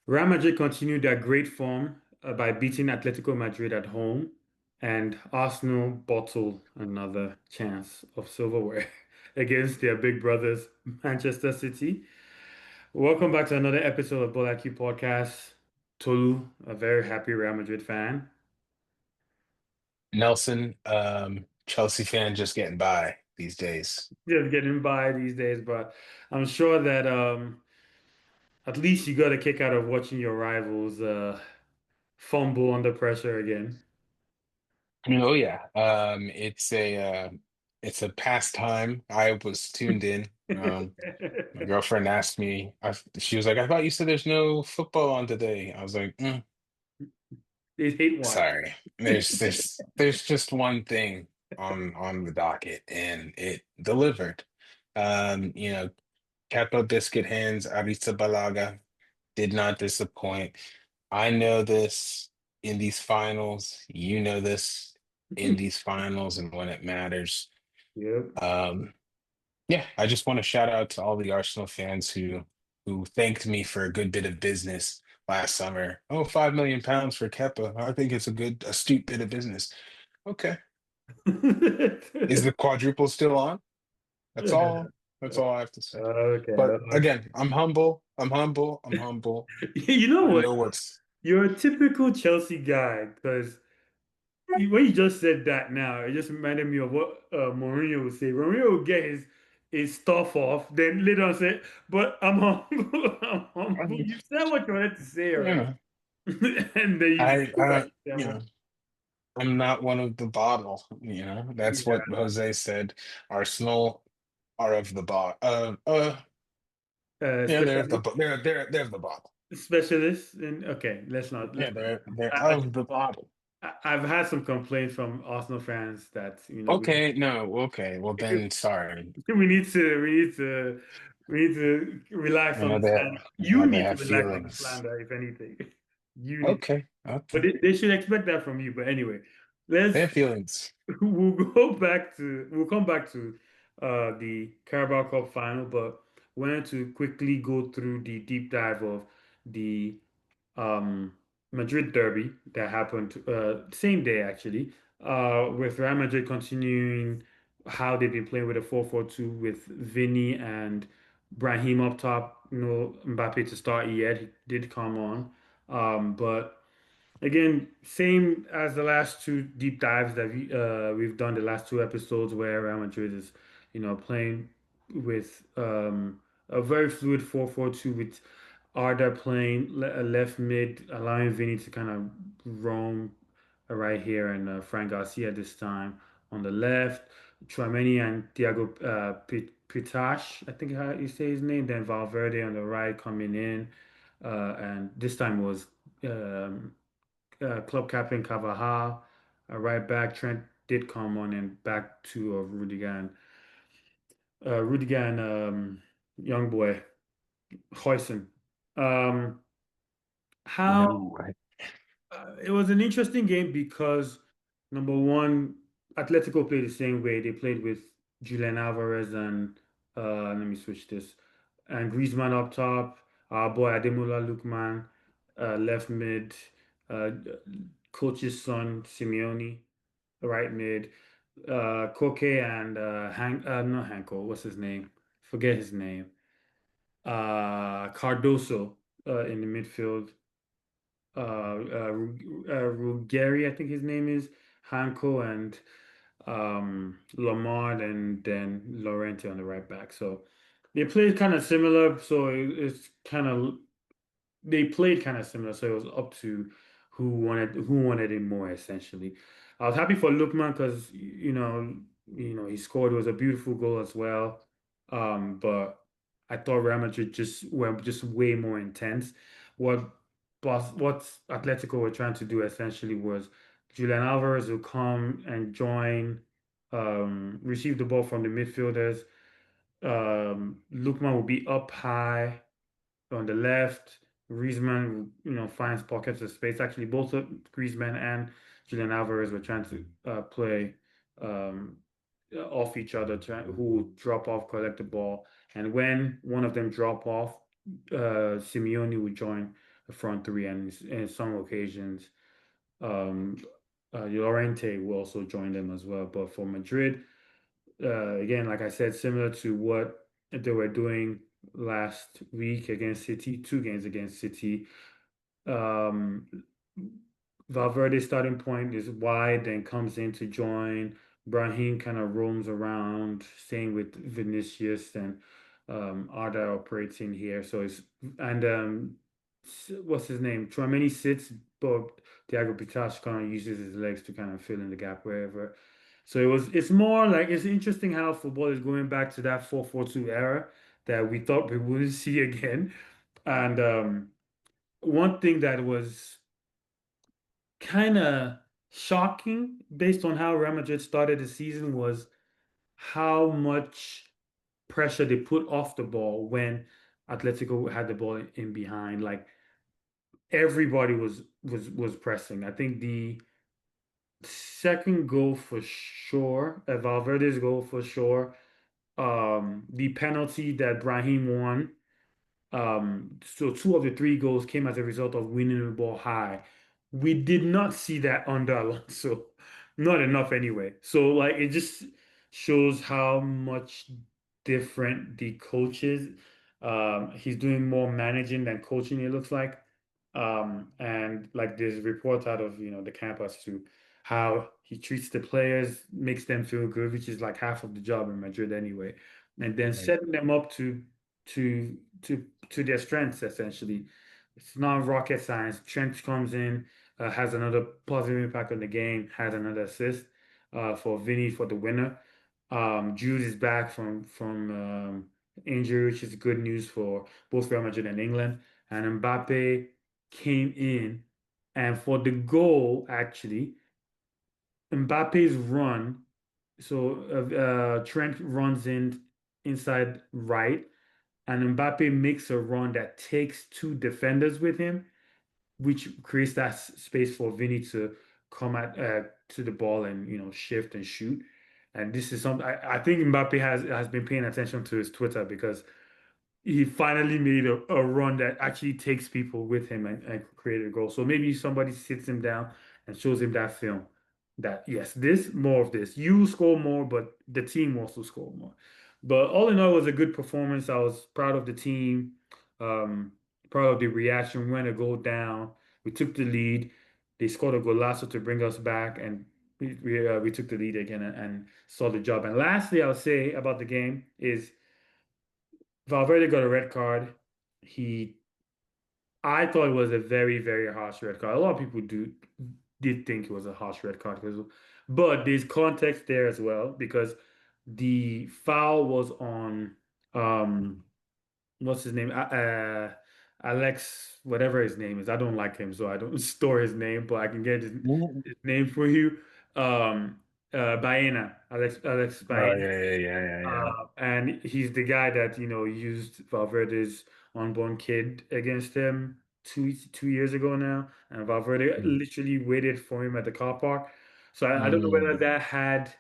Real Madrid continued their great form by beating Atletico Madrid at home, and Arsenal bottled another chance of silverware against their big brothers, Manchester City. Welcome back to another episode of Ball IQ Podcast. Tolu, a very happy Real Madrid fan. Nelson, Chelsea fan just getting by these days. Just getting by these days, but I'm sure that at least you got a kick out of watching your rivals fumble under pressure again. Oh yeah. It's a pastime. I was tuned in. My girlfriend asked me, she was like, I thought you said there's no football on today. I was like, They hate watch. sorry. There's just one thing on the docket and it delivered. You know, Kepa Biscuit Hands, Arrizabalaga did not disappoint. I know this in these finals. You know this in these finals and when it matters. Yep. Um, yeah, I just want to shout out to all the Arsenal fans who thanked me for a good bit of business last summer. Oh, £5 million for Kepa. I think it's a good, astute bit of business. Okay. Is the quadruple still on? That's all. That's all I have to say. Okay. But Okay. again, I'm humble. I'm humble. I'm humble. You know I what? know what's You're a typical Chelsea guy because when you just said that now, it just reminded me of what Mourinho would say. Mourinho would get his stuff off, then later on say, "But I'm humble. I'm humble." you You said what you wanted to say already, know. and then you I, go back I, to say, you know, I'm not one of the bottle. You know, that's Yeah, what Jose said. Arsenal are of the bottle. Yeah, specialist, they're of the bottle. specialist, and okay, let's not. Yeah, they're I, of the bottle. I've had some complaints from Arsenal fans that Okay, no, okay. Well then, sorry. we need to relax I on know the that. slander. I You know they need to have relax on the feelings. slander, if anything. You need, Okay, but okay. they should expect that from you. But anyway, They let's have feelings. we'll come back to the Carabao Cup final, but wanted to quickly go through the deep dive of the um, Madrid Derby that happened same day actually, with Real Madrid continuing how they've been playing with a 4-4-2 with Vinny and Brahim up top. Mbappe to start yet. He did come on. But again, same as the last two deep dives that we've done the last two episodes where Real Madrid is, playing with a very fluid 4-4-2 with Arda playing left mid, allowing Vinny to kind of roam right here, and Frank Garcia this time on the left. Tchouaméni and Thiago Pitash, I think how you say his name. Then Valverde on the right coming in, and this time was um, club captain Carvajal. Right back, Trent did come on, and back to Rudiger and young boy Huijsen. Um, how No. It was an interesting game because number one, Atletico played the same way. They played with Julian Alvarez and let me switch this, and Griezmann up top. Our boy Ademola Lookman, left mid. Uh, coach's son Simeone, right mid. Koke and not Hanko. What's his name? Forget his name. Cardoso in the midfield. Ruggeri, I think his name is, Hanko and Lamar, and then Lorente on the right back. So they played kind of similar. So it's kind of they played kind of similar. So it was up to who wanted it more essentially. I was happy for Lookman because he scored. It was a beautiful goal as well. But I thought Real Madrid just were just way more intense. What what Atletico were trying to do essentially was Julian Alvarez will come and join, receive the ball from the midfielders. Lookman will be up high on the left. Griezmann, finds pockets of space. Actually, both Griezmann and Julian Alvarez were trying to play um, off each other, who would drop off, collect the ball, and when one of them drop off, Simeone would join a front three, and in some occasions, um, Llorente will also join them as well. But for Madrid, again, like I said, similar to what they were doing last week against City, two games against City. Um, Valverde's starting point is wide, then comes in to join. Brahim kind of roams around, staying with Vinicius and Arda operates in here. So it's and what's his name? Tchouaméni sits, but Thiago Pitache kind of uses his legs to kind of fill in the gap wherever. So it's more like it's interesting how football is going back to that 4-4-2 era that we thought we wouldn't see again. And one thing that was kind of shocking based on how Real Madrid started the season was how much pressure they put off the ball when Atletico had the ball in behind. Like everybody was pressing. I think the second goal for sure, Valverde's goal for sure, the penalty that Brahim won. So two of the three goals came as a result of winning the ball high. We did not see that under Alonso, not enough anyway. So like it just shows how much different the coach is. He's doing more managing than coaching, it looks like. And like there's reports out of the campus to how he treats the players, makes them feel good, which is like half of the job in Madrid anyway, and then Right. setting them up to their strengths essentially. It's not rocket science. Trent comes in, has another positive impact on the game, has another assist for Vinny for the winner. Jude is back from injury, which is good news for both Real Madrid and England. And Mbappe came in, and for the goal, actually, Mbappe's run. So Trent runs in inside right, and Mbappe makes a run that takes two defenders with him, which creates that space for Vinny to come at to the ball and shift and shoot. And this is something I think Mbappe has been paying attention to his Twitter because he finally made a run that actually takes people with him and created a goal. So maybe somebody sits him down and shows him that film that yes, this more of this. You score more, but the team also score more. But all in all, it was a good performance. I was proud of the team, um, proud of the reaction when a goal down. We took the lead. They scored a golazo to bring us back, and we took the lead again and saw the job. And lastly, I'll say about the game is Valverde got a red card. He, I thought it was a very, very harsh red card. A lot of people did think it was a harsh red card, but there's context there as well because the foul was on what's his name? Alex, whatever his name is. I don't like him, so I don't store his name, but I can get Oh, his name for you. Baena, Alex yeah, Baena. yeah, yeah, yeah, yeah. And he's the guy that, used Valverde's unborn kid against him 2 years ago now. And Valverde Mm. literally waited for him at the car park. So I don't know whether Mm.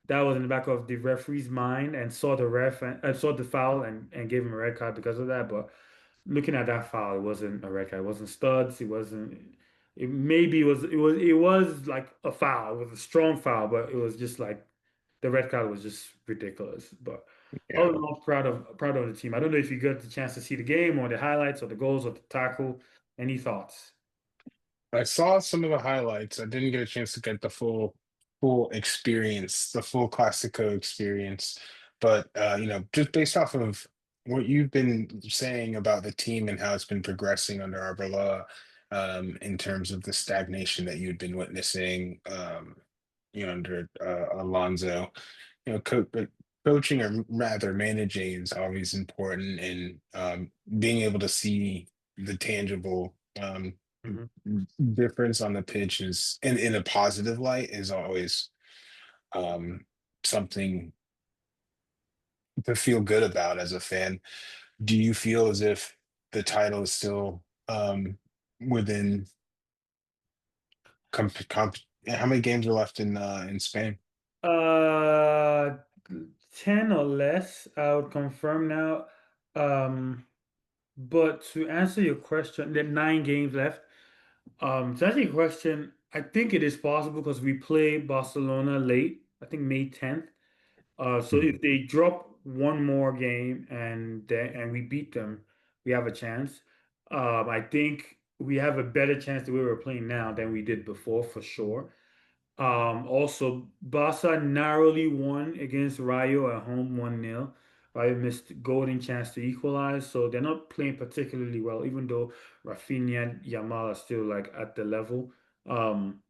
that was in the back of the referee's mind and saw the ref and saw the foul and gave him a red card because of that. But looking at that foul, it wasn't a red card. It wasn't studs. It wasn't. It maybe it was like a foul. It was a strong foul, but it was just like the red card was just ridiculous. But all in Yeah. all, proud of the team. I don't know if you got the chance to see the game or the highlights or the goals or the tackle. Any thoughts? I saw some of the highlights. I didn't get a chance to get the full experience, the full Classico experience. But just based off of what you've been saying about the team and how it's been progressing under Arbeloa, in terms of the stagnation that you'd been witnessing, under Alonso, coaching or rather managing is always important, and being able to see the tangible Mhm. difference on the pitch is in a positive light is always um, something to feel good about as a fan. Do you feel as if the title is still within how many games are left in Spain? Uh, 10 or less. I would confirm now. Um, But to answer your question, there are 9 games left. To answer your question, I think it is possible because we play Barcelona late, I think May 10th. So if Mhm. they drop one more game and we beat them, we have a chance. I think we have a better chance the way we're playing now than we did before for sure. Also, Barca narrowly won against Rayo at home 1-0. Rayo missed golden chance to equalize, so they're not playing particularly well, even though Rafinha and Yamal are still like at the level. Um,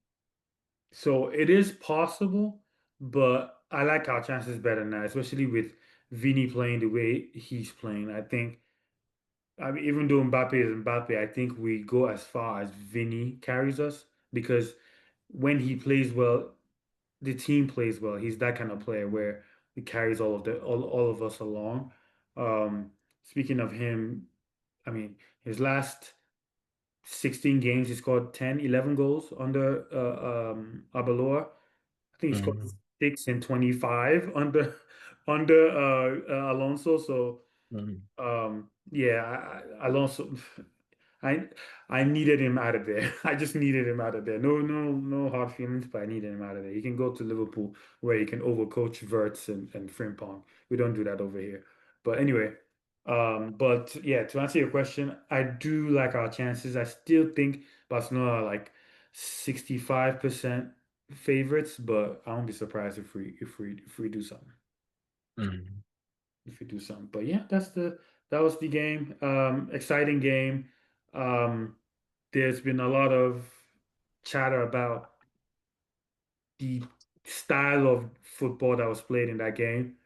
so it is possible, but I like our chances better now, especially with Vini playing the way he's playing. I mean, even though Mbappe is Mbappe, I think we go as far as Vini carries us because when he plays well, the team plays well. He's that kind of player where he carries all of us along. Um, Speaking of him, I mean, his last 16 games, he scored 10, 11 goals under Arbeloa. I think he scored Mhm. 6 and 25 under Alonso. So Mhm. yeah, Alonso. I I needed him out of there. I just needed him out of there. No hard feelings, but I needed him out of there. He can go to Liverpool where he can overcoach Verts and Frimpong. We don't do that over here. But anyway, but yeah, to answer your question, I do like our chances. I still think Barcelona are like 65% favorites, but I won't be surprised if we do something. Mhm. If we do something. But yeah, that was the game. Exciting game. Um, there's been a lot of chatter about the style of football that was played in that game,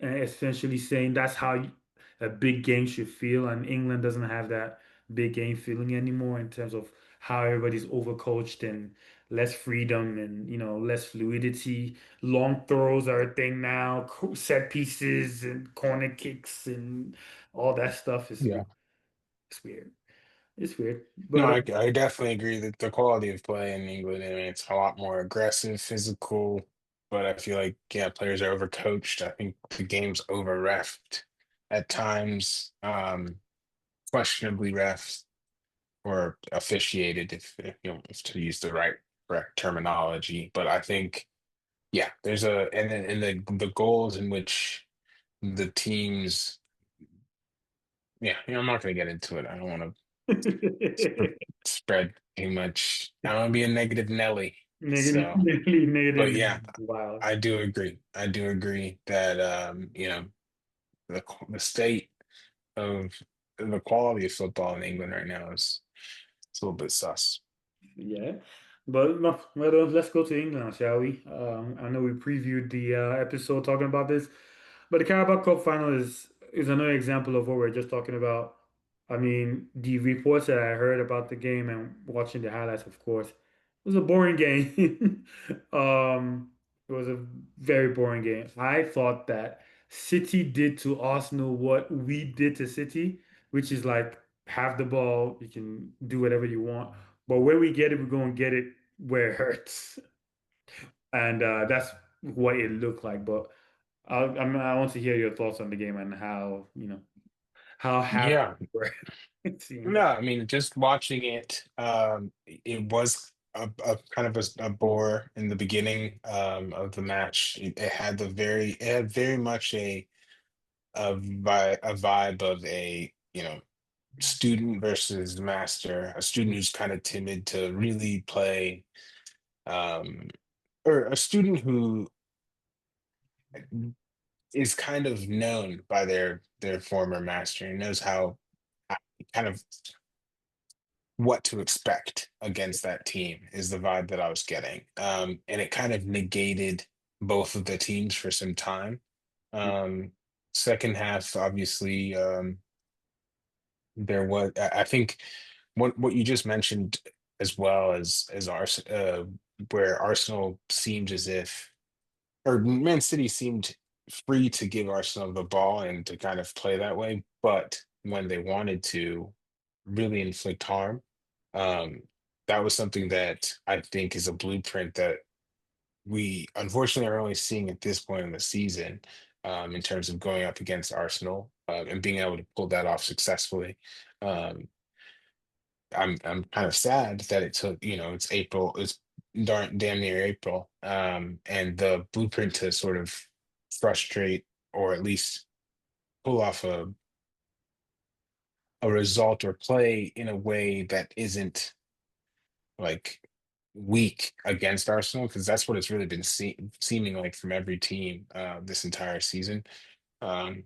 and essentially saying that's how a big game should feel. And England doesn't have that big game feeling anymore in terms of how everybody's overcoached and less freedom and less fluidity. Long throws are a thing now. Set pieces and corner kicks and all that stuff is Yeah. it's weird. It's weird, No, but I definitely agree that the quality of play in England, I mean, it's a lot more aggressive, physical, but I feel like, yeah, players are overcoached. I think the game's over refed at times, questionably refs or officiated, if if to use the correct terminology. But I think, yeah, there's and the goals in which the teams, yeah, I'm not going to get into it. I don't want to sp spread too much. I don't want to be a negative Nelly. negative, So, negative, but negative. yeah, Wow. I do agree. I do agree that the state of the quality of football in England right now is it's a little bit sus. Yeah, but no, well, let's go to England, shall we? I know we previewed the episode talking about this, but the Carabao Cup final is another example of what we're just talking about. I mean, the reports that I heard about the game and watching the highlights, of course, it was a boring game. It was a very boring game. I thought that City did to Arsenal what we did to City, which is like have the ball, you can do whatever you want. But when we get it, we're going to get it where it hurts. And that's what it looked like. But I want to hear your thoughts on the game and how happy Yeah, you were it no, seemed. I mean, just watching it, it was a kind of a bore in the beginning of the match. It had very much a vibe of a student versus master, a student who's kind of timid to really play, um, or a student who is kind of known by their former master and knows how kind of what to expect against that team is the vibe that I was getting. And it kind of negated both of the teams for some time. Um, Second half, obviously, there was, I think, what you just mentioned as well as where Arsenal seemed as if, or Man City seemed free to give Arsenal the ball and to kind of play that way, but when they wanted to really inflict harm, um, that was something that I think is a blueprint that we unfortunately are only seeing at this point in the season, in terms of going up against Arsenal. and being able to pull that off successfully. Um, I'm kind of sad that it took, it's April, it's damn near April, and the blueprint to sort of frustrate or at least pull off a result or play in a way that isn't like weak against Arsenal, because that's what it's really been seeming like from every team this entire season. Um,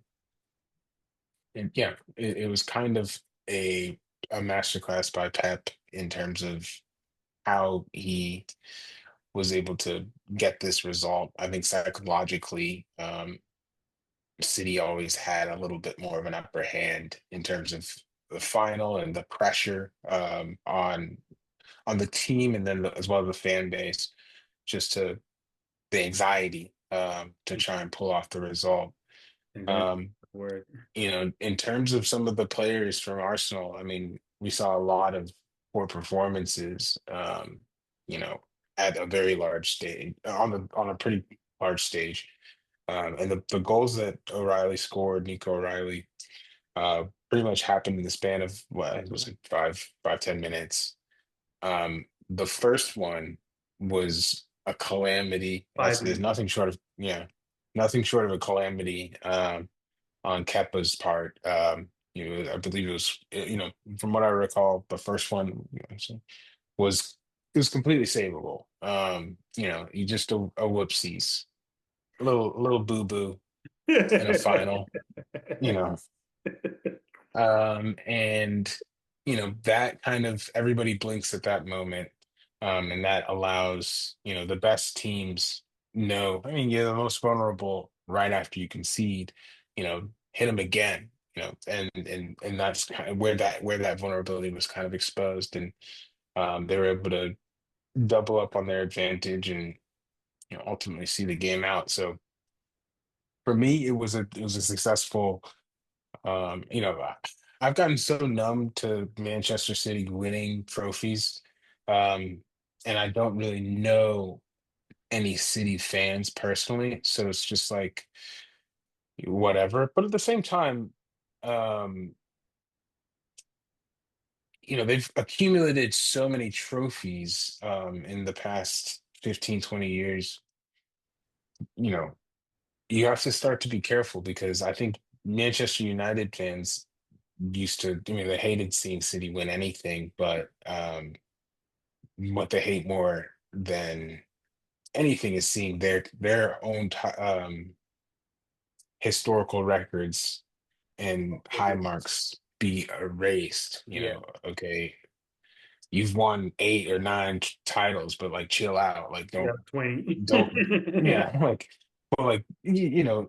and yeah, it was kind of a masterclass by Pep in terms of how he was able to get this result. I think psychologically, City always had a little bit more of an upper hand in terms of the final and the pressure on the team, and then as well as the fan base, just to the anxiety to try and pull off the result. And then Um, word. in terms of some of the players from Arsenal, I mean, we saw a lot of poor performances, you know, at a very large stage, on a pretty large stage. And the goals that O'Reilly scored, Nico O'Reilly, pretty much happened in the span of what it was like 10 minutes. The first one was a calamity. Five There's minutes. nothing short of, nothing short of a calamity. On Kepa's part. I believe it was, from what I recall, the first one, so was it was completely savable. You just a whoopsies, a little boo boo in a final. You know, and that kind of everybody blinks at that moment, and that allows the best teams know. I mean, you're the most vulnerable right after you concede. Hit them again. And that's kind of where that vulnerability was kind of exposed, and they were able to double up on their advantage and ultimately see the game out. So for me, it was a successful I've gotten so numb to Manchester City winning trophies, um, and I don't really know any City fans personally, so it's just like whatever. But at the same time, um, they've accumulated so many trophies in the past 15, 20 years. You know, you have to start to be careful because I think Manchester United fans I mean, they hated seeing City win anything, but what they hate more than anything is seeing their own historical records and high marks be erased. Yeah, Okay, you've won 8 or 9 titles, but like chill out. Like yeah, don't 20. don't yeah, like but like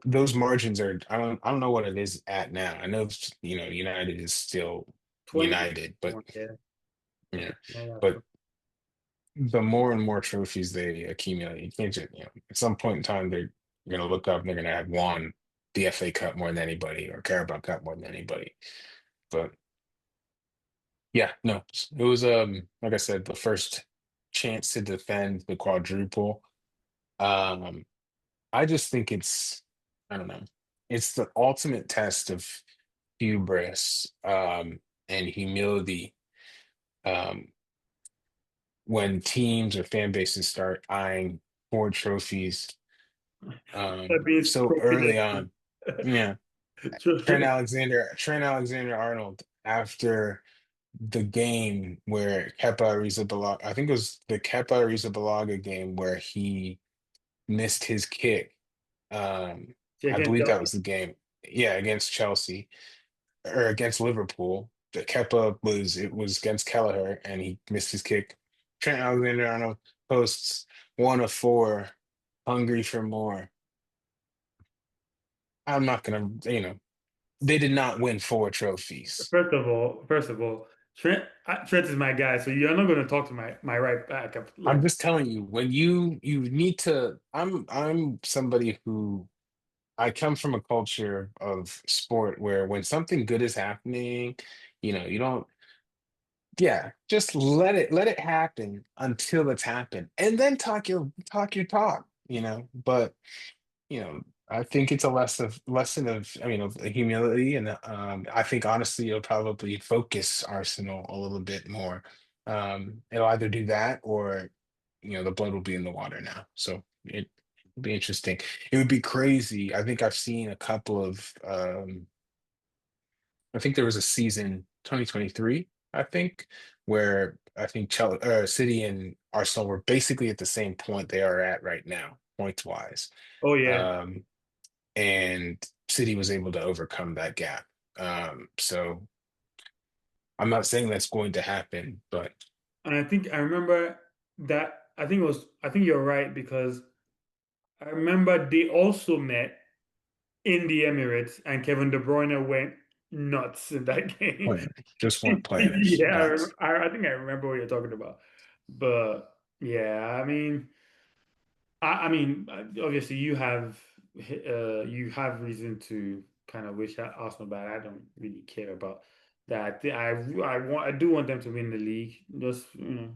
those margins are I don't know what it is at now. I know United is still 20. United, but Yeah, yeah. yeah, yeah. But the more and more trophies they accumulate, you can't just, at some point in time, they're going to look up and they're going to have won the FA Cup more than anybody or Carabao Cup more than anybody. But yeah, no, it was, like I said, the first chance to defend the quadruple. Um, I just think I don't know, it's the ultimate test of hubris, and humility, um, when teams or fan bases start eyeing 4 trophies That means so early trophy on. Yeah. next. Trent Alexander-Arnold after the game where Kepa Arrizabalaga, I think it was the Kepa Arrizabalaga game where he missed his kick. I Against believe that Chelsea. was the game. Yeah, against Chelsea or against Liverpool. The Kepa it was against Kelleher and he missed his kick. Trent Alexander-Arnold posts 1 of 4, hungry for more. I'm not gonna, they did not win 4 trophies. First of all, Trent is my guy, so you're not going to talk to my right back. I'm Like just telling you, when you need to, I'm somebody who I come from a culture of sport where when something good is happening, you don't, yeah, just let it happen until it's happened, and then talk your talk. But I think it's a lesson of, I mean, of humility, and I think honestly, it'll probably focus Arsenal a little bit more. It'll either do that or, the blood will be in the water now. So it'll be interesting. It would be crazy. I think I've seen a couple of. I think there was a season 2023, I think, where I think City and Arsenal were basically at the same point they are at right now, points wise. Oh yeah. Um, and City was able to overcome that gap. So I'm not saying that's going to happen, but And I think I remember that I think you're right because I remember they also met in the Emirates and Kevin De Bruyne went nuts in that game. playing just weren't playing as Yeah, nuts. I think I remember what you're talking about. But yeah, I mean, obviously you have reason to kind of wish Arsenal bad. I don't really care about that. I do want them to win the league, just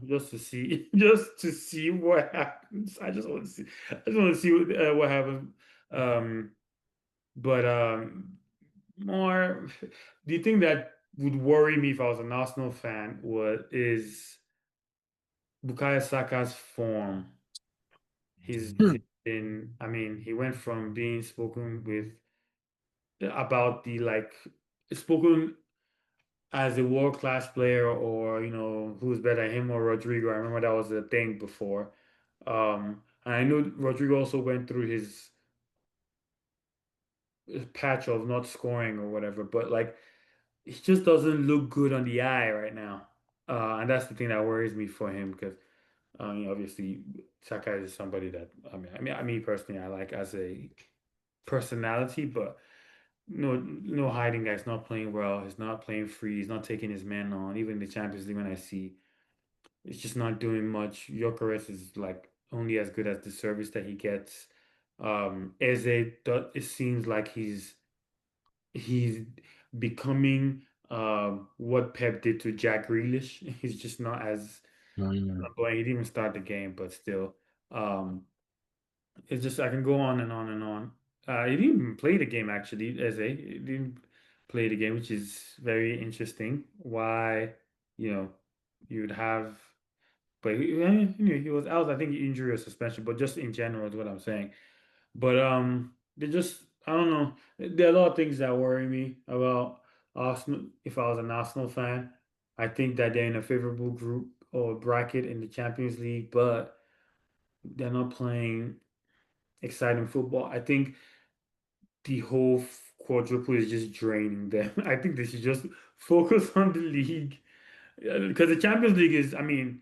just to see just to see what happens. I just want to see what happens. Um, but more the thing that would worry me if I was an Arsenal fan was is Bukayo Saka's form. Hmm. He's been, I mean, he went from being spoken with about the like spoken as a world-class player or who's better, him or Rodrigo. I remember that was a thing before. And I know Rodrigo also went through his patch of not scoring or whatever, but like he just doesn't look good on the eye right now. And that's the thing that worries me for him because obviously Saka is somebody that I mean, personally, I like as a personality, but no hiding that he's not playing well. He's not playing free. He's not taking his man on. Even in the Champions League, when I see, it's just not doing much. Gyökeres is like only as good as the service that he gets. Eze, it seems like he's becoming what Pep did to Jack Grealish. He's just not as Mm. well, he didn't even start the game, but still. Um, it's just I can go on and on and on. He didn't even play the game actually, Eze. He didn't play the game, which is very interesting. Why, you know, you would have, but he was out. I think injury or suspension, but just in general is what I'm saying. But they just I don't know. There are a lot of things that worry me about Arsenal. If I was an Arsenal fan, I think that they're in a favorable group or bracket in the Champions League, but they're not playing exciting football. I think the whole quadruple is just draining them. I think they should just focus on the league because the Champions League is, I mean,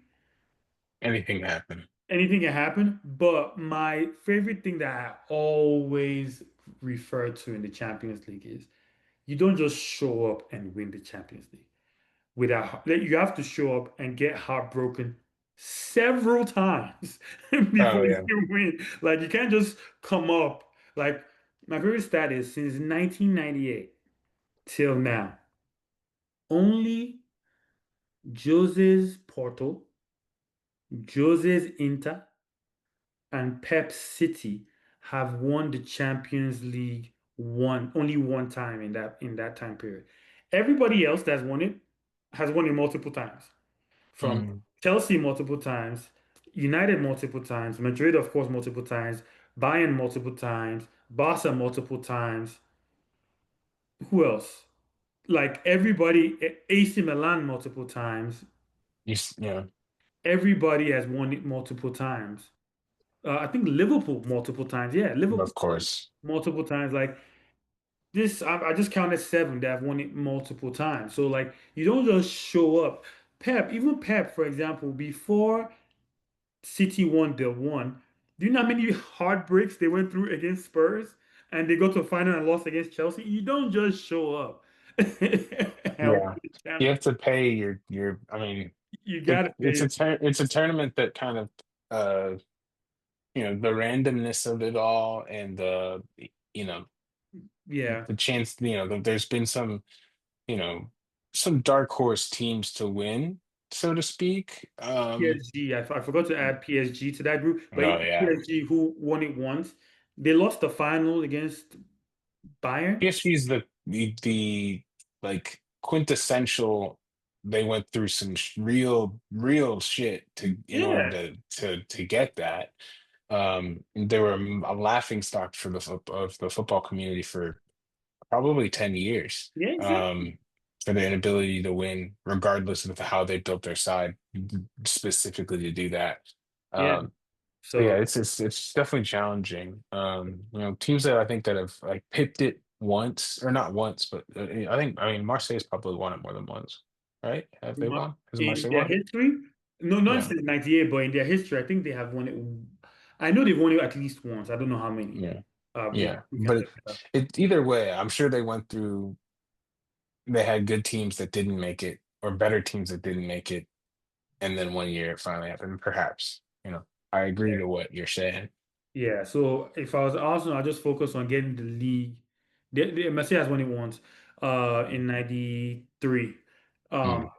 Anything happen. anything can happen. But my favorite thing that I always refer to in the Champions League is you don't just show up and win the Champions League without, like, you have to show up and get heartbroken several times Oh before yeah, you win. Like you can't just come up. Like my favorite stat is since 1998 till now, only Jose's Porto, Jose's Inter, and Pep City have won the Champions League only one time in that time period. Everybody else that's won it has won it multiple times. From mm. Chelsea multiple times, United multiple times, Madrid, of course, multiple times, Bayern multiple times, Barca multiple times. Who else? Like everybody, AC Milan multiple times. Yeah, Everybody has won it multiple times. I think Liverpool multiple times. Yeah, Liverpool of course. multiple times. Like this, I just counted seven that have won it multiple times. So like, you don't just show up. Even Pep, for example, before City won their one. Do you know how many heartbreaks they went through against Spurs and they got to final and lost against Chelsea? You don't just show up and win Yeah, the you champion. have to pay your. I mean, You gotta it's pay. it's a tournament that kind of the randomness of it all and you know Yeah. the chance there's been you know some dark horse teams to win, so to speak. PSG. I forgot to add PSG to that group, but Oh even yeah, PSG who won it once. They lost the final against Bayern. PSG's the like quintessential. They went through some real shit to in order Yeah, to get that. They were a laughing stock for of the football community for probably 10 years. yeah, exactly. For their inability to win, regardless of how they built their side, specifically to do that. Yeah. Um, so yeah, So it's definitely challenging. Teams that I think that have like pipped it once, or not once, but I mean Marseille's probably won it more than once, right? Have they won? Has in Marseille their won? history, no, not Yeah, since 98, but in their history, I think they have won it. I know they've won it at least once. I don't know how many. yeah, We yeah. we can But look it up. either way, I'm sure they went through. They had good teams that didn't make it, or better teams that didn't make it, and then one year it finally happened. Perhaps, I agree Yeah. to what you're saying. Yeah. So if I was Arsenal, I just focus on getting the league. Messi has won it once, in 93. Um, Mm.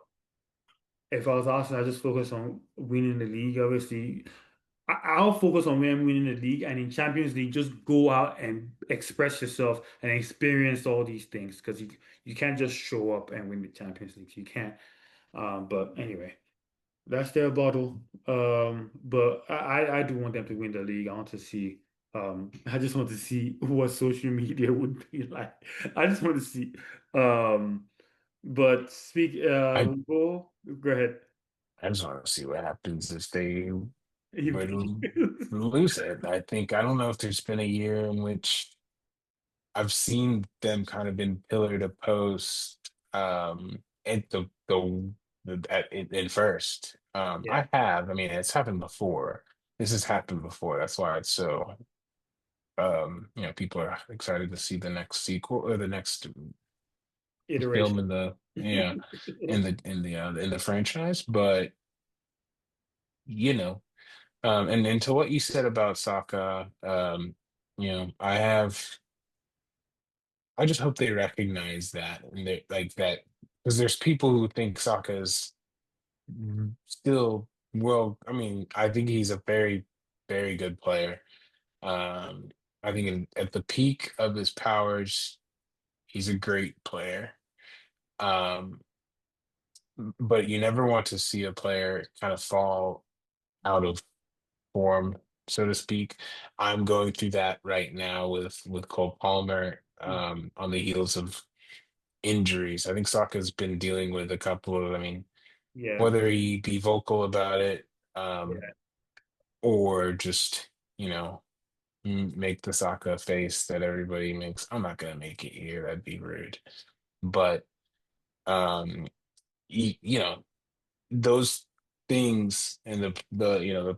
if I was Arsenal, I just focus on winning the league. Obviously, I'll focus on winning the league, and in Champions League, just go out and express yourself and experience all these things because you can't just show up and win the Champions League. You can't. But anyway, that's their bottle. But I do want them to win the league. I want to see. I just want to see what social media would be like. I just want to see. But I go ahead. I just want to see what happens if they If were they to lose. lose it. I don't know if there's been a year in which I've seen them kind of been pillar to post at in first. Yeah. I have. I mean, it's happened before. This has happened before. That's why it's so people are excited to see the next sequel or the next film Iteration. in the yeah in the franchise. But you know, and to what you said about Saka, I just hope they recognize that and they like that because there's people who think Saka is still I mean, I think he's a very good player. I think at the peak of his powers, he's a great player. Um, but you never want to see a player kind of fall out of form, so to speak. I'm going through that right now with Cole Palmer, on the heels of injuries. I think Saka's been dealing with a couple of, I mean, Yeah. whether he be vocal about it, Yeah. or just, make the Saka face that everybody makes. I'm not gonna make it here. That'd be rude. But um, you know, those things and the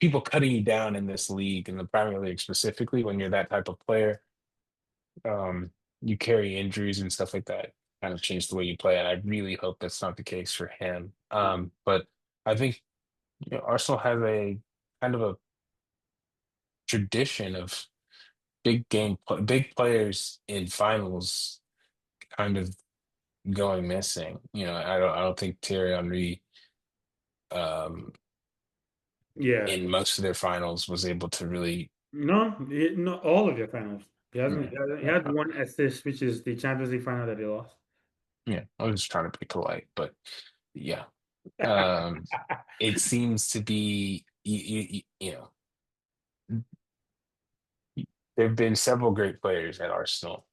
people cutting you down in this league in the Premier League specifically when you're that type of player, um, you carry injuries and stuff like that, kind of change the way you play. And I really hope that's not the case for him. But I think Arsenal has a kind of a tradition of big players in finals kind of going missing. I don't think Thierry Henry, um, Yeah. in most of their finals was able to really. No, all of your finals. He hasn't. Yeah, He had one assist, which is the Champions League final that he lost. yeah. I was just trying to be polite, but yeah. Um, it seems to be there have been several great players at Arsenal,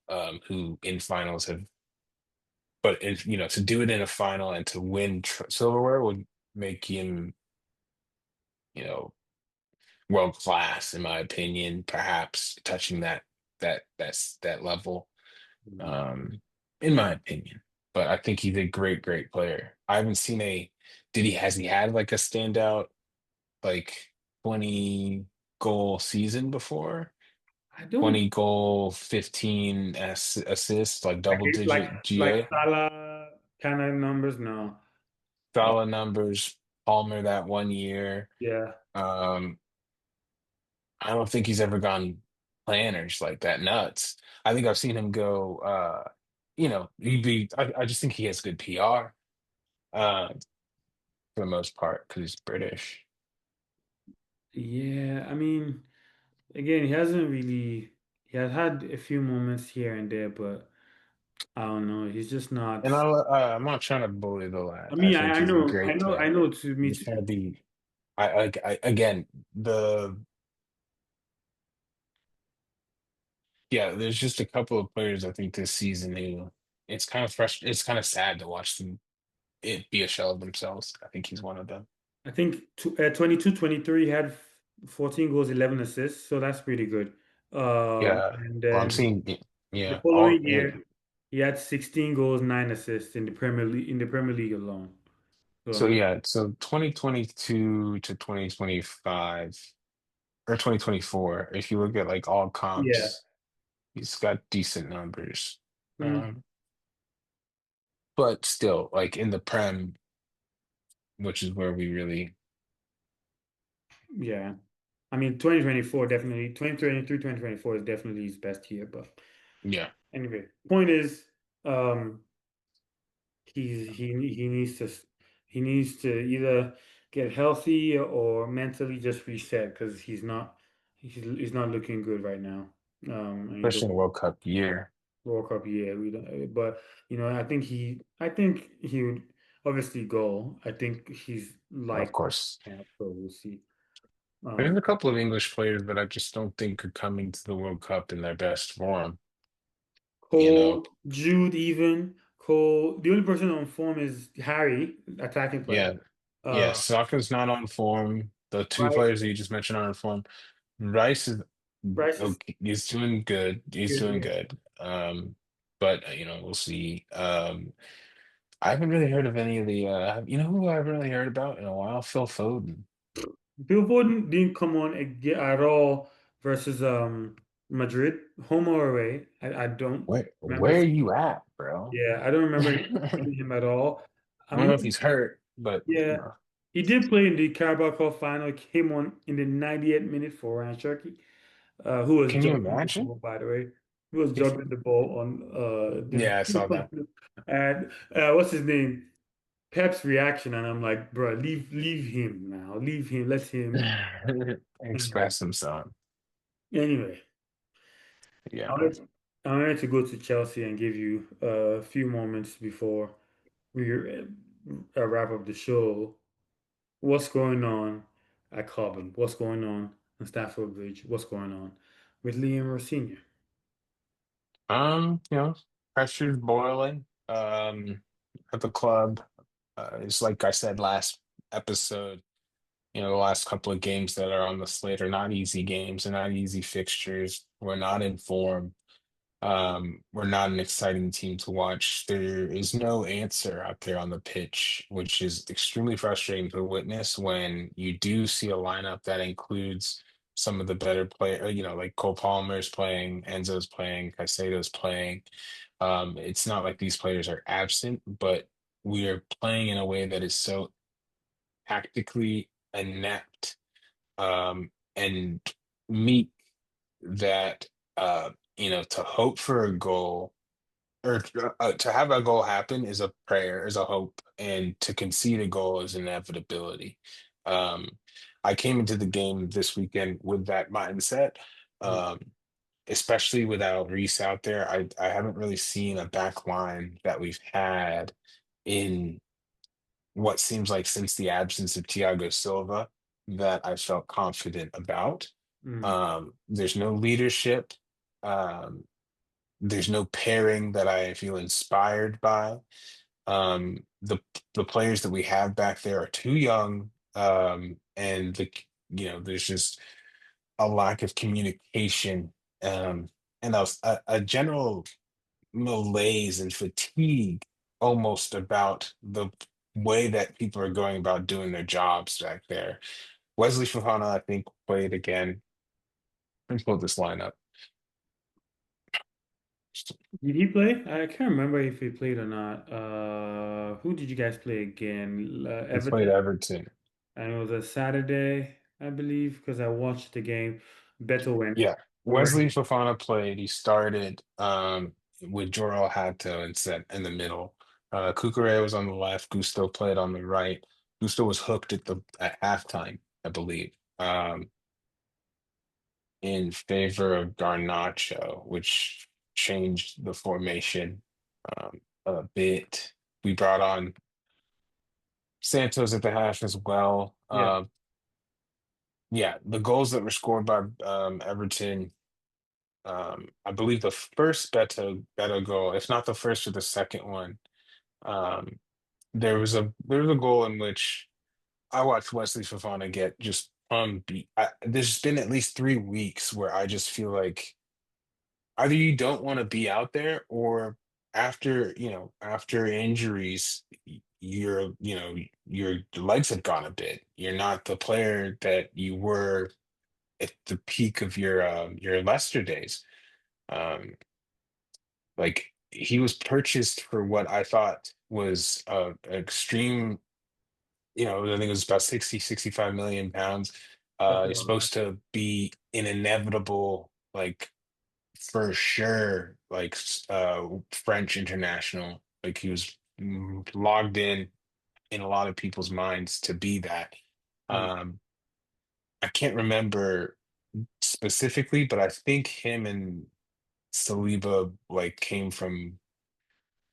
who in finals have, but to do it in a final and to win silverware would make him, you know, world class in my opinion, perhaps touching that level, um, in my opinion. But I think he's a great player. I haven't seen has he had like a standout like 20 goal season before? I don't 20 goal, 15 assists, like like double like digit like GA. Salah kind of numbers. No. Uh, Solid numbers. Palmer that one year. yeah. Um, I don't think he's ever gone planners like that nuts. I think I've seen him go, I just think he has good PR, for the most part, because he's British. Yeah. I mean. again, he hasn't really. He has had a few moments here and there, but I don't know. He's just not. And I'm not trying to bully the I lad. I mean, think I he's a know, I great know, I player. know. To me Just too. gotta be. Again, the yeah. There's just a couple of players I think this season who it's kind of fresh. It's kind of sad to watch them it be a shell of themselves. I think he's one of them. 22, 23 he had 14 goals, 11 assists, so that's pretty good. Yeah, And well, I'm then seeing the yeah all following yeah. year, he had 16 goals, 9 assists in the Premier League alone. So So yeah, so 2022 to 2025 or 2024. If you look at like all yeah. comps, he's got decent numbers. Mm, Um, but still, like in the Prem, which is where we really yeah. I mean, 2024 definitely, 2023, 2024 is definitely his best year. But yeah. anyway, point is, um, he needs to either get healthy or mentally just reset because he's not looking good right now. In the Especially in a World Cup year, World Cup year, we don't, but I think he would obviously go. I think he's of like, course. yeah, so we'll see. There's Um, a couple of English players that I just don't think are coming to the World Cup in their best form. You know, Cole, Jude, even Cole. The only person on form is Harry, attacking player. yeah, yeah. Uh, Saka's not on form. The two Rice, players that you just mentioned are on form. Rice is Rice is okay. He's doing good. He's good. doing Yeah. good. But we'll see. I haven't really heard of any of the. You know who I haven't really heard about in a while? Phil Foden. Bill Foden didn't come on at all versus Madrid, home or away. I don't remember. Where are you at, bro? Yeah, I don't remember I seeing him at all. I'm don't know not. if he's hurt, but Yeah, he did play in the Carabao Cup final. Came on in the 90th minute for Ryan Cherky, who was can you juggling the imagine? ball. By the way, he was juggling the ball on Yeah, I saw that. and what's his name? Pep's reaction, and I'm like, bro, leave him now, leave him, let him. Anyway, Express himself. anyway, Yeah. I wanted, I wanted to go to Chelsea and give you a few moments before we wrap up the show. What's going on at Cobham? What's going on in Stamford Bridge? What's going on with Liam Senior? You know, pressure's boiling. At the club. It's like I said last episode, the last couple of games that are on the slate are not easy games. They're not easy fixtures. We're not in form. We're not an exciting team to watch. There is no answer out there on the pitch, which is extremely frustrating to witness when you do see a lineup that includes some of the better player, like Cole Palmer's playing, Enzo's playing, Caicedo's playing. It's not like these players are absent, but we are playing in a way that is so tactically inept, and meek that to hope for a goal or to have a goal happen is a prayer, is a hope, and to concede a goal is inevitability. Um, I came into the game this weekend with that mindset, Mm, um, especially without Reese out there. I haven't really seen a back line that we've had in what seems like since the absence of Thiago Silva that I felt confident about. mm, There's no leadership. Um, there's no pairing that I feel inspired by. The players that we have back there are too young, and there's just a lack of communication, and a general malaise and fatigue almost about the way that people are going about doing their jobs back there. Wesley Fofana, I think, played again. Let's pull this lineup. Did he play? I can't remember if he played or not. Who did you guys play again? He played Everton, Everton. and it was a Saturday, I believe, because I watched the game. Beto went. Yeah, Where? Wesley Fofana played. He started with Jorel Hato and set in the middle. Kukure was on the left. Gusto played on the right. Gusto was hooked at halftime, I believe. in favor of Garnacho, which changed the formation a bit. We brought on Santos at the half as well. Yeah. Yeah, the goals that were scored by Everton, I believe the first Beto goal, if not the first or the second one, um, there was a goal in which I watched Wesley Fofana get just beat. There's been at least 3 weeks where I just feel like either you don't want to be out there, or after injuries, your legs have gone a bit. You're not the player that you were at the peak of your Leicester days. Um, like he was purchased for what I thought was extreme. I think it was about 60, 65 million pounds. That's a He's lot. supposed to be an inevitable, like for sure, like French international. Like he was logged in a lot of people's minds to be that. Mm. Um, I can't remember specifically, but I think him and Saliba like came from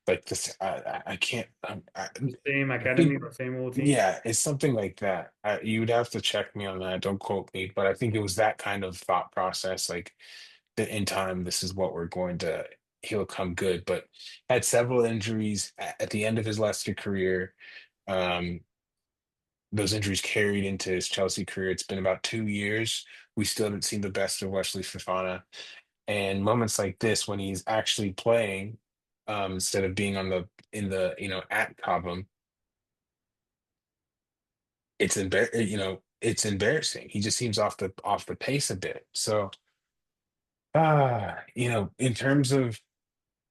like this. I can't. The same I academy think or same old team. yeah, it's something like that. You would have to check me on that. Don't quote me, but I think it was that kind of thought process. Like that in time, this is what we're going to. He'll come good, but had several injuries at the end of his Leicester career. Um, those injuries carried into his Chelsea career. It's been about 2 years. We still haven't seen the best of Wesley Fofana. And moments like this, when he's actually playing, instead of being on the in the at Cobham, it's embarrassing. He just seems off the pace a bit. So in terms of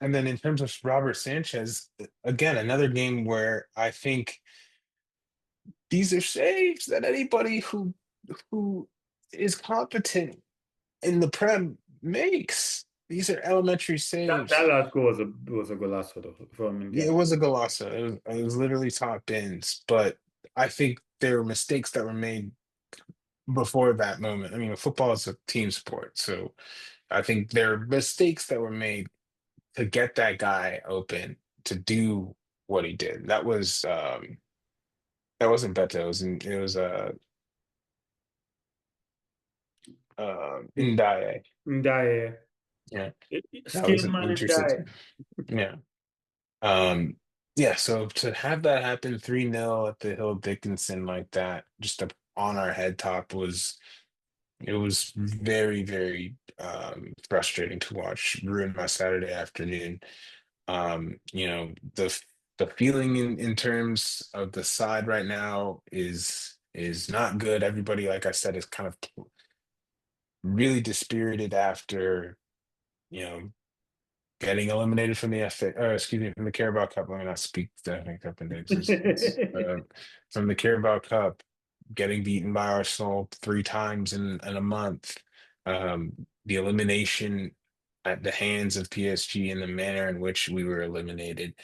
and then in terms of Robert Sanchez, again, another game where I think these are saves that anybody who is competent in the Prem makes. These are elementary That saves. last goal was a golazo though from Yeah, it India. was a golazo. It was literally top bins, but I think there were mistakes that were made before that moment. I mean, football is a team sport, so I think there are mistakes that were made to get that guy open to do what he did. That wasn't Beto. It was Ndiaye. Ndiaye. Yeah, that Skill was an man interesting. Ndiaye. Yeah. Um, yeah, so to have that happen 3-0 at the Hill Dickinson like that, just on our head top it was very, very frustrating to watch. Ruined my Saturday afternoon. The feeling in terms of the side right now is not good. Everybody, like I said, is kind of really dispirited after, you know, getting eliminated from the or excuse me, from the Carabao Cup. Let me not speak the FA Cup into existence. From the Carabao Cup, getting beaten by Arsenal 3 times in a month. The elimination at the hands of PSG and the manner in which we were eliminated.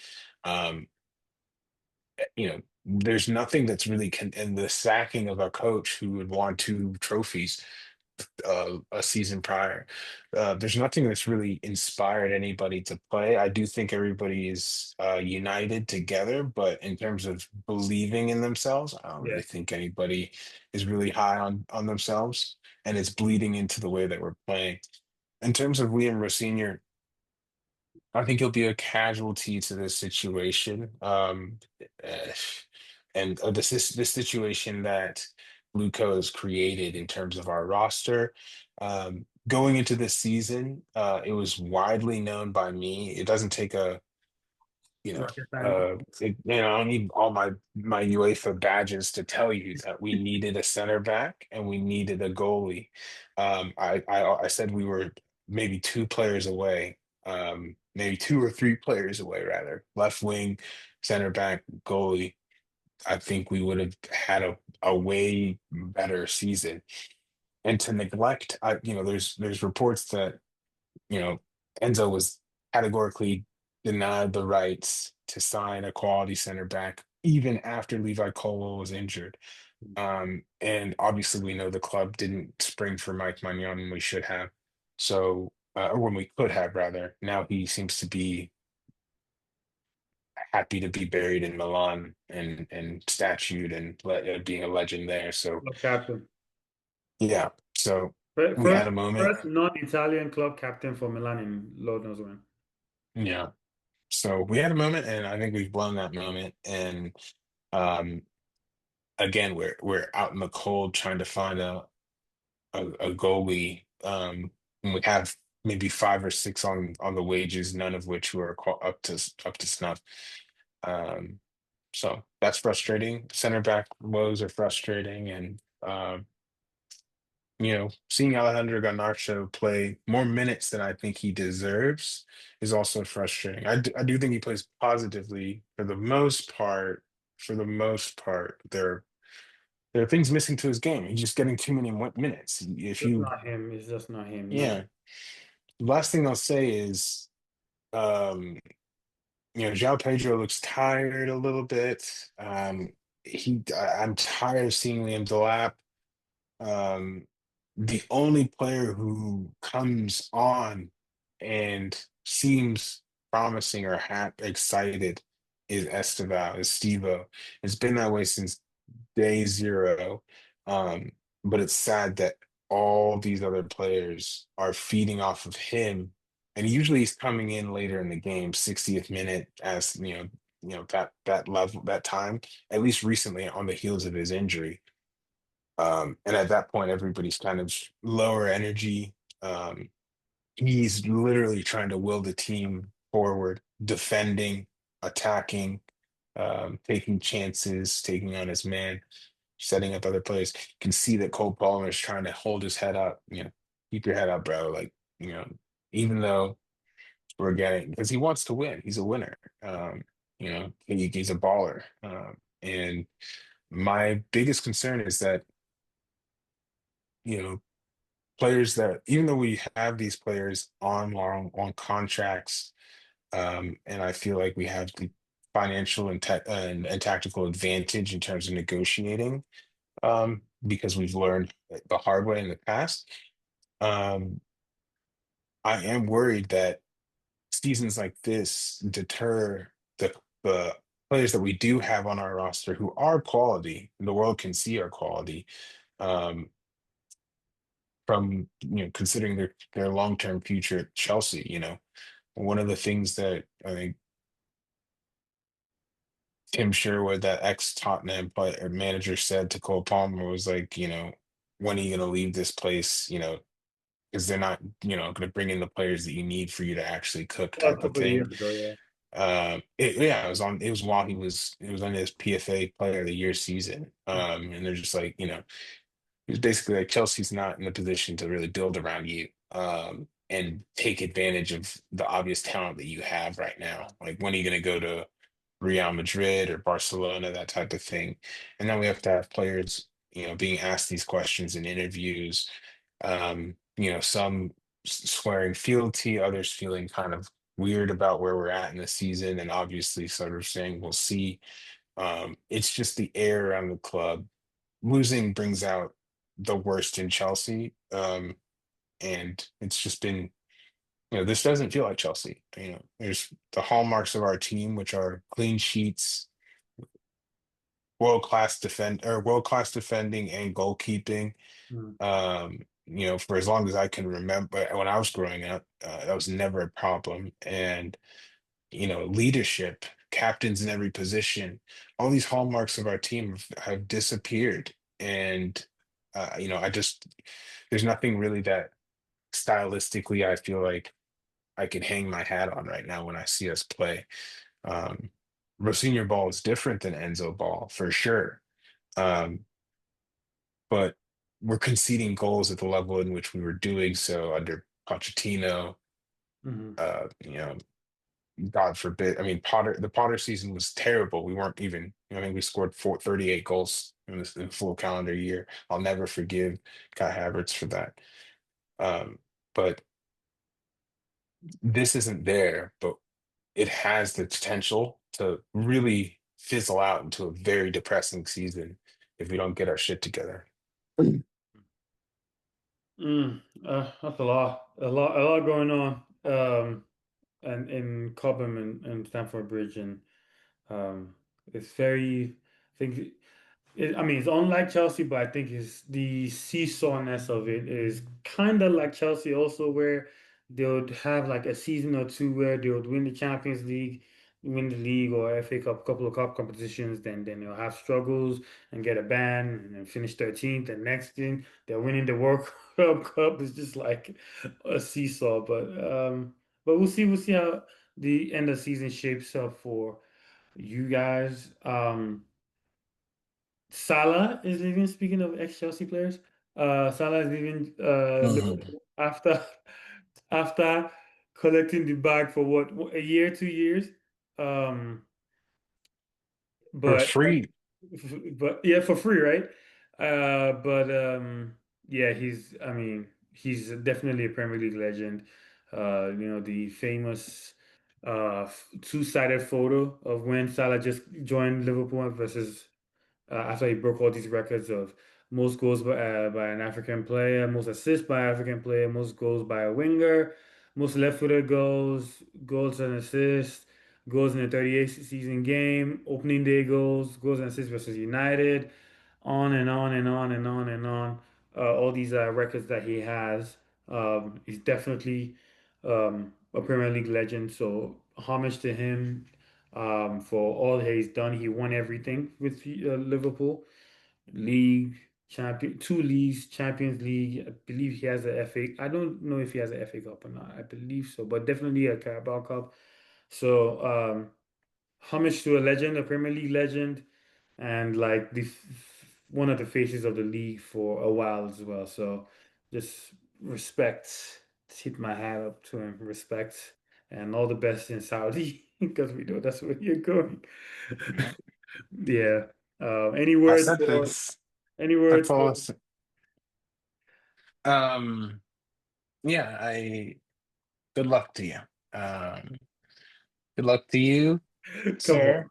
Um, there's nothing that's really and the sacking of a coach who had won 2 trophies a season prior. There's nothing that's really inspired anybody to play. I do think everybody is united together, but in terms of believing in themselves, I don't Yeah, really think anybody is really high on themselves, and it's bleeding into the way that we're playing. In terms of Liam Rossinier, I think he'll be a casualty to this situation, eh, and this situation that Luco has created in terms of our roster. Going into this season, it was widely known by me. It doesn't take a you know, rocket scientist. I don't need all my UEFA badges to tell you that we needed a center back and we needed a goalie. I said we were maybe 2 players away, maybe 2 or 3 players away, rather. Left wing, center back, goalie. I think we would have had a way better season. And to neglect, there's reports that you know, Enzo was categorically denied the rights to sign a quality center back even after Levi Colwill was injured. And obviously, we know the club didn't spring for Mike Maignan when we should have. So, or when we could have, rather. Now he seems to be happy to be buried in Milan and statued and being a legend there. So, Club captain. yeah. So we had First, a moment. first non-Italian club captain for Milan in Lord knows when. Yeah. So we had a moment, and I think we've blown that moment. And um, again, we're out in the cold trying to find a goalie. And we have maybe five or six on the wages, none of which were up to snuff. Um, so that's frustrating. Center back woes are frustrating, and seeing Alejandro Garnacho play more minutes than I think he deserves is also frustrating. I do think he plays positively for the most part. For the most part, there are things missing to his game. He's just getting too many minutes. If Just you, not him. It's just not him. No. yeah. Last thing I'll say is, um, João Pedro looks tired a little bit. I'm tired of seeing Liam Delap. Um, the only player who comes on and seems promising or excited is Estevo. It's been that way since day zero. Um, but it's sad that all these other players are feeding off of him. And usually he's coming in later in the game, 60th minute, as that level, that time, at least recently on the heels of his injury. And at that point, everybody's kind of lower energy. Um, he's literally trying to will the team forward, defending, attacking, taking chances, taking on his man, setting up other players. You can see that Cole Palmer is trying to hold his head up. Keep your head up, bro. Like, even though we're getting, because he wants to win, he's a winner. He's a baller. And my biggest concern is that, you know, players that, even though we have these players on contracts, and I feel like we have the financial and tactical advantage in terms of negotiating, because we've learned the hard way in the past. Um, I am worried that seasons like this deter the players that we do have on our roster who are quality, and the world can see our quality, um, from considering their long-term future at Chelsea. One of the things that I think Tim Sherwood, that ex-Tottenham player manager, said to Cole Palmer was like, when are you going to leave this place? Because they're not, going to bring in the players that you need for you to actually cook, A type of couple of thing. years ago, yeah. It was while it was on his PFA Player of the Year season. And they're just like, it's basically like Chelsea's not in the position to really build around you, and take advantage of the obvious talent that you have right now. Like, when are you going to go to Real Madrid or Barcelona, that type of thing? And then we have to have players, being asked these questions in interviews. Some swearing fealty, others feeling kind of weird about where we're at in the season, and obviously sort of saying we'll see. It's just the air around the club. Losing brings out the worst in Chelsea. And it's just been, this doesn't feel like Chelsea. There's the hallmarks of our team, which are clean sheets, world class defending and goalkeeping. Mm. For as long as I can remember, when I was growing up, that was never a problem. And leadership, captains in every position, all these hallmarks of our team have disappeared. And I just, there's nothing really that stylistically I feel like I can hang my hat on right now when I see us play. Um, Rosinha ball is different than Enzo ball for sure. Um, but we're conceding goals at the level in which we were doing so under Pochettino. Hmm. You know, God forbid. I mean, the Potter season was terrible. We weren't even, I mean, we scored 38 goals in the full calendar year. I'll never forgive Kai Havertz for that. Um, but this isn't there, but it has the potential to really fizzle out into a very depressing season. if we don't get our shit together. That's a lot going on. And in Cobham and Stamford Bridge, and it's very, I think. I mean, it's unlike Chelsea, but I think it's the seesawness of it is kind of like Chelsea also, where they would have like a season or two where they would win the Champions League, win the league or FA Cup, couple of cup competitions, then they'll have struggles and get a ban and then finish 13th. And next thing they're winning the World Cup. It's just like a seesaw. But we'll see how the end of season shapes up for you guys. Salah is leaving. Speaking of ex-Chelsea players, Salah is leaving Mhm. Liverpool after after collecting the bag for what, a year, 2 years. Um, For but free. but yeah, for free, right? But yeah, I mean, he's definitely a Premier League legend. The famous two-sided photo of when Salah just joined Liverpool versus after he broke all these records of most goals by an African player, most assists by an African player, most goals by a winger, most left-footed goals, goals and assists, goals in the 38th season game, opening day goals, goals and assists versus United, on and on and on and on and on. All these records that he has. He's definitely a Premier League legend. So homage to him for all that he's done. He won everything with Liverpool. League, champion, two leagues, Champions League. I believe he has a FA. I don't know if he has a FA Cup or not. I believe so, but definitely a Carabao Cup. So homage to a legend, a Premier League legend, and like one of the faces of the league for a while as well. So just respect, tip my hat up to him, respect, and all the best in Saudi because we know that's where you're going. Yeah. Yeah. I said this. Any That's words all. for Um, yeah, I good luck to you. Um, Good luck to you, come sir.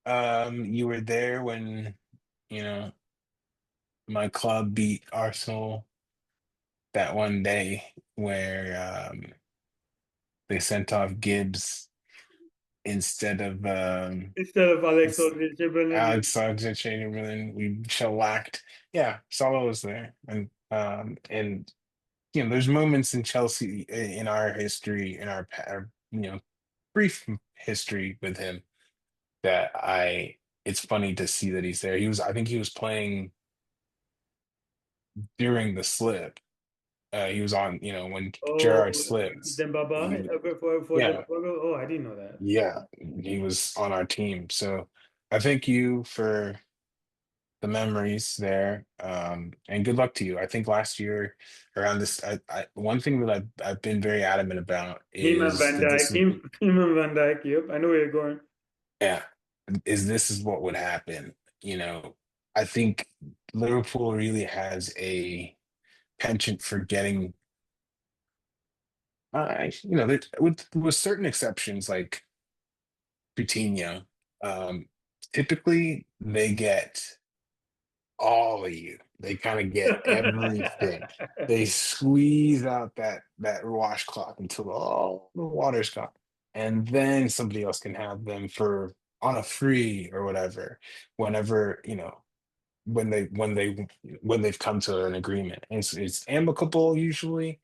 on. You were there when, you know, my club beat Arsenal that one day where they sent off Gibbs instead of Instead of ins- Alexander-Chamberlain, Alexander Chamberlain. We shellacked. Yeah, Salah was there, and there's moments in Chelsea in our history, in our brief history with him that I. It's funny to see that he's there. I think he was playing during the slip. He was on, when Gerrard oh, slipped. Dembaba He, for yeah, Dembaba. Oh, I didn't know that. yeah, he was on our team. So I thank you for the memories there, and good luck to you. I think last year around this, one thing that I've been very adamant about Him and is Van that Dijk. Him and Van Dijk. Yep, I know where you're going. yeah, this is what would happen. I think Liverpool really has a penchant for getting, with certain exceptions like Coutinho, um, typically they get all of you. They kind of get everything. They squeeze out that washcloth until all the water's gone, and then somebody else can have them for on a free or whatever, whenever when they've come to an agreement. And it's amicable usually,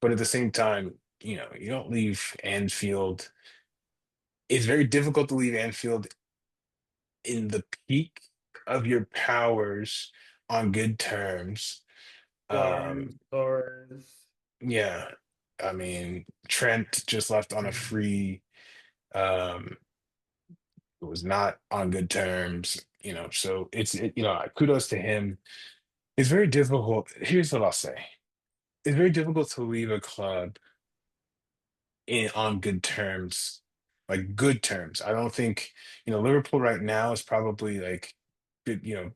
but at the same time, you don't leave Anfield. It's very difficult to leave Anfield in the peak of your powers on good terms. Um, Barnes, Torres. yeah, I mean, Trent just left on a free. Um, it was not on good terms, so kudos to him. It's very difficult. Here's what I'll say. It's very difficult to leave a club on good terms, like good terms. I don't think, Liverpool right now is probably like, you know,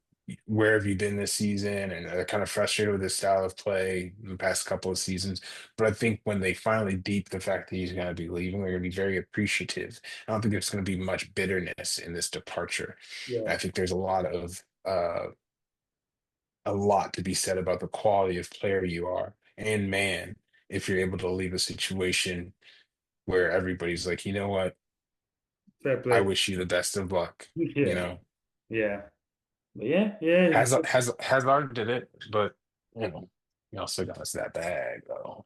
where have you been this season? And they're kind of frustrated with his style of play in the past couple of seasons. But I think when they finally deep the fact that he's going to be leaving, they're going to be very appreciative. I don't think there's going to be much bitterness in this departure. Yeah. I think there's a lot of a lot to be said about the quality of player you are and man if you're able to leave a situation where everybody's like, you know what, Fair I play. wish you the best of luck. You Yeah, know, yeah, but yeah, yeah, Hazard did it, but you know, he also got us that bag though.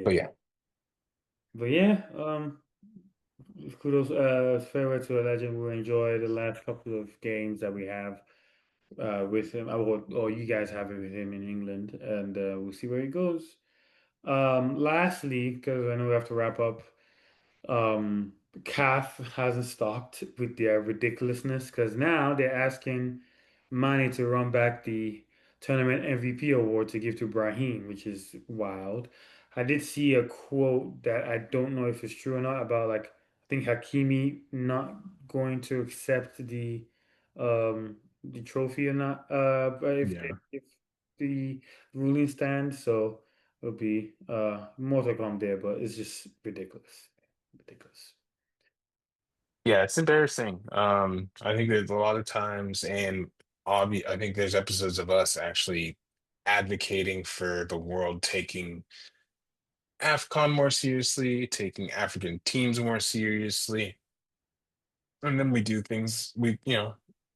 But yeah, yeah, but yeah. Kudos, farewell to a legend. We'll enjoy the last couple of games that we have with him, or you guys have it with him in England, and we'll see where he goes. Lastly, because I know we have to wrap up, CAF hasn't stopped with their ridiculousness because now they're asking Mane to run back the tournament MVP award to give to Brahim, which is wild. I did see a quote that I don't know if it's true or not about like I think Hakimi not going to accept the trophy or not. But yeah. if the ruling stands, so it'll be more to come there, but it's just ridiculous. Ridiculous. Yeah, it's embarrassing. I think there's a lot of times, and I think there's episodes of us actually advocating for the world taking AFCON more seriously, taking African teams more seriously. And then we do things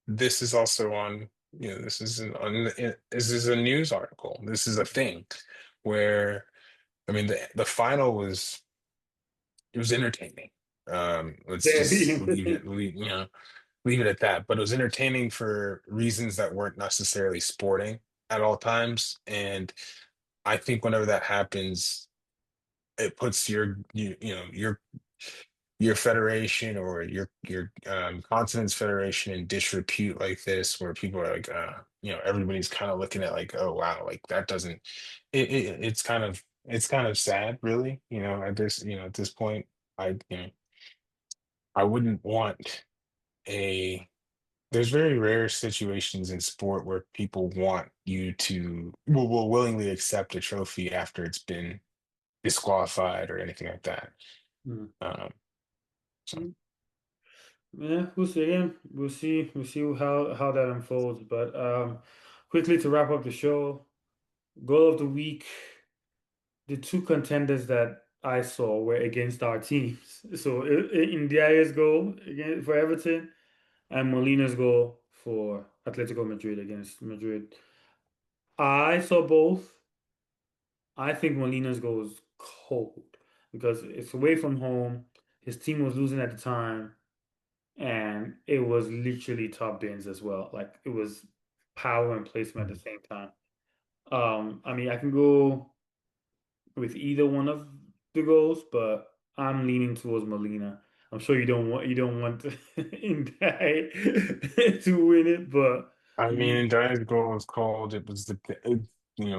this is also on, this is this is a news article. This is a thing where, I mean, the final was, it was entertaining. Let's Very just leave interesting. it, leave it at that. But it was entertaining for reasons that weren't necessarily sporting at all times. And I think whenever that happens, it puts your federation or your continent's federation in disrepute like this, where people are like, everybody's kind of looking at like, oh wow, like that doesn't, it's kind of sad, really, at this point. I wouldn't want a there's very rare situations in sport where people want you to will willingly accept a trophy after it's been disqualified or anything like that. Mm. Um, so Yeah, we'll see again. We'll see how that unfolds. But quickly to wrap up the show, goal of the week. The two contenders that I saw were against our teams. So Ndiaye's goal again for Everton and Molina's goal for Atletico Madrid against Madrid. I saw both. I think Molina's goal was cold because it's away from home. His team was losing at the time, and it was literally top bins as well. Like it was power and placement at the same time. I mean, I can go with either one of the goals, but I'm leaning towards Molina. I'm sure you don't want Ndiaye to win it, but I he, mean, Dia's goal was called. It was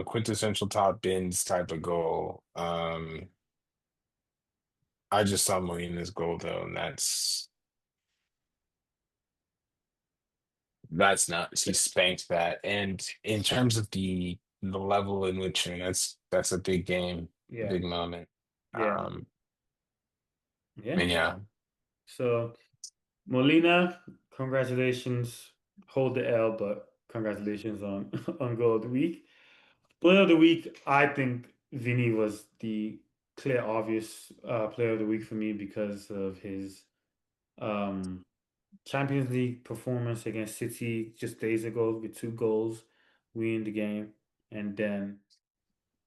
quintessential top bins type of goal. I just saw Molina's goal though, and that's nuts. He spanked that. And in terms of the level in which, and that's a big game, yeah, big moment. yeah, yeah. And yeah, So Molina, congratulations. Hold the L, but congratulations on on goal of the week. Player of the week, I think Vinny was the clear, obvious player of the week for me because of his um, Champions League performance against City just days ago with two goals, winning the game, and then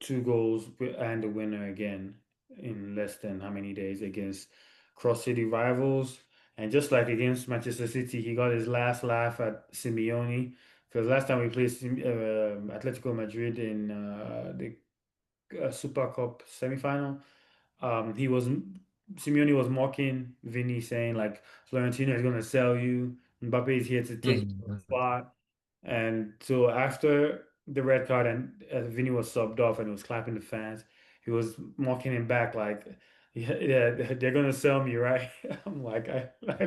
two goals and the winner again in less than how many days against cross city rivals. And just like against Manchester City, he got his last laugh at Simeone because last time we played Atletico Madrid in the Super Cup semifinal, he was Simeone was mocking Vinny, saying like Florentino is going to sell you. Mbappe is here to take your Mhm. spot. And so after the red card and Vinny was subbed off and he was clapping the fans, he was mocking him back like, yeah, they're gonna sell me, right? I'm like, I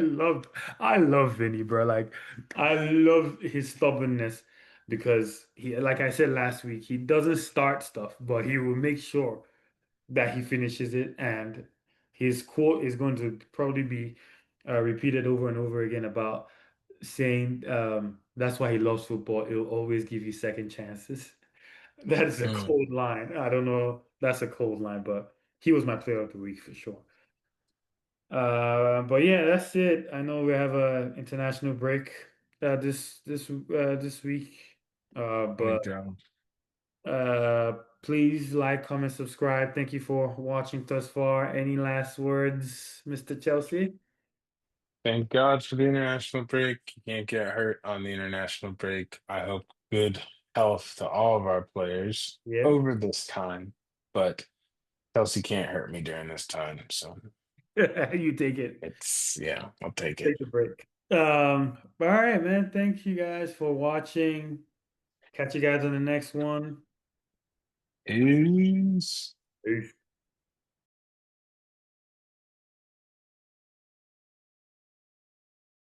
love Vinny, bro. Like, I love his stubbornness because he, like I said last week, he doesn't start stuff, but he will make sure that he finishes it. And his quote is going to probably be repeated over and over again about saying That's why he loves football. It'll always give you second chances. That is a Mm, cold line. I don't know. That's a cold line, but he was my player of the week for sure. But yeah, that's it. I know we have a international break this week. there you But go. please like, comment, subscribe. Thank you for watching thus far. Any last words, Mr. Chelsea? Thank God for the international break. You can't get hurt on the international break. I hope good health to all of our players Yeah, over this time, but Chelsea can't hurt me during this time. So you take it. yeah, I'll take it. Take the break. All right, man. Thank you guys for watching. Catch you guys on the next one. Peace. Peace.